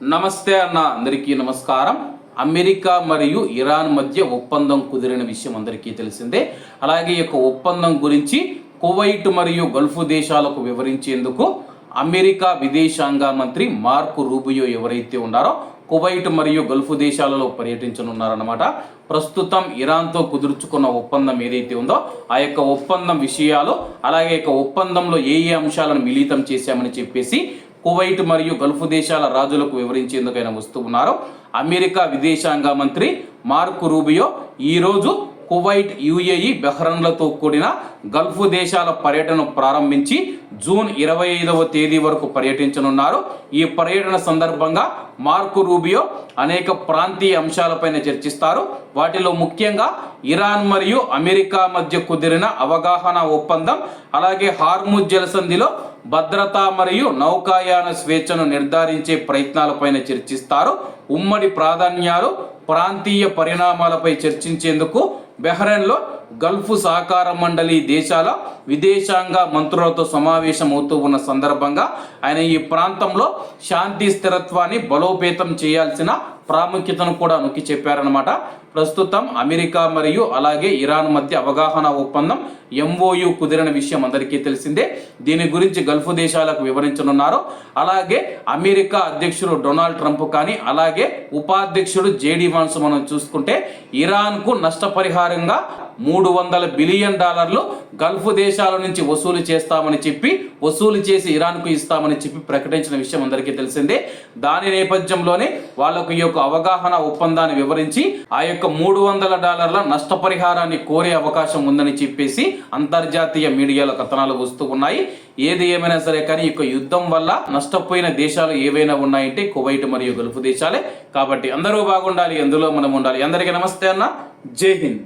నమస్తే అన్న, అందరికీ నమస్కారం. అమెరికా మరియు ఇరాన్ మధ్య ఒప్పందం కుదిరిన విషయం అందరికీ తెలిసిందే. అలాగే ఈ యొక్క ఒప్పందం గురించి కువైట్ మరియు గల్ఫ్ దేశాలకు వివరించేందుకు అమెరికా విదేశాంగ మంత్రి మార్కో రూబియో ఎవరైతే ఉన్నారో కువైట్ మరియు గల్ఫ్ దేశాలలో పర్యటించనున్నారన్నమాట. ప్రస్తుతం ఇరాన్తో కుదుర్చుకున్న ఒప్పందం ఏదైతే ఉందో ఆ యొక్క ఒప్పందం విషయాలు, అలాగే యొక్క ఒప్పందంలో ఏ అంశాలను మిళితం చేశామని చెప్పేసి కువైట్ మరియు గల్ఫ్ దేశాల రాజులకు వివరించేందుకు ఆయన వస్తూ ఉన్నారు. అమెరికా విదేశాంగ మంత్రి మార్కో రూబియో ఈరోజు కువైట్, యుఏఈ, బహ్రెయిన్లతో కూడిన గల్ఫ్ దేశాల పర్యటన ప్రారంభించి జూన్ 25వ తేదీ వరకు పర్యటించనున్నారు. ఈ పర్యటన సందర్భంగా మార్కో రూబియో అనేక ప్రాంతీయ అంశాలపైన చర్చిస్తారు. వాటిలో ముఖ్యంగా ఇరాన్ మరియు అమెరికా మధ్య కుదిరిన అవగాహన ఒప్పందం, అలాగే హార్ముజ్ జలసంధిలో భద్రత మరియు నౌకాయాన స్వేచ్ఛను నిర్ధారించే ప్రయత్నాలపైన చర్చిస్తారు. ఉమ్మడి ప్రాధాన్యాలు, ప్రాంతీయ పరిణామాలపై చర్చించేందుకు బహ్రెయిన్లో గల్ఫ్ సహకార మండలి దేశాల విదేశాంగ మంత్రులతో సమావేశం అవుతూ ఉన్న సందర్భంగా ఆయన ఈ ప్రాంతంలో శాంతి స్థిరత్వాన్ని బలోపేతం చేయాల్సిన ప్రాముఖ్యతను కూడా నొక్కి చెప్పారనమాట. ప్రస్తుతం అమెరికా మరియు అలాగే ఇరాన్ మధ్య అవగాహన ఒప్పందం MOU కుదిరిన విషయం అందరికీ తెలిసిందే. దీని గురించి గల్ఫ్ దేశాలకు వివరించనున్నారు. అలాగే అమెరికా అధ్యక్షుడు డొనాల్డ్ ట్రంప్ కానీ, అలాగే ఉపాధ్యక్షుడు JD వాన్స్ మనం చూసుకుంటే ఇరాన్కు నష్టపరిహారంగా $300 బిలియన్ గల్ఫ్ దేశాల నుంచి వసూలు చేస్తామని చెప్పి, వసూలు చేసి ఇరాన్కు ఇస్తామని చెప్పి ప్రకటించిన విషయం అందరికీ తెలిసిందే. దాని నేపథ్యంలోనే వాళ్ళకు ఈ యొక్క అవగాహన ఒప్పందాన్ని వివరించి ఆ యొక్క $300 నష్టపరిహారాన్ని కోరే అవకాశం ఉందని చెప్పేసి అంతర్జాతీయ మీడియాలో కథనాలు వస్తూ ఉన్నాయి. ఏది ఏమైనా సరే కానీ ఈ యొక్క యుద్ధం వల్ల నష్టపోయిన దేశాలు ఏవైనా ఉన్నాయంటే కువైట్ మరియు గల్ఫ్ దేశాలే. కాబట్టి అందరూ బాగుండాలి, అందులో మనం ఉండాలి. అందరికీ నమస్తే అన్న, జై హింద్.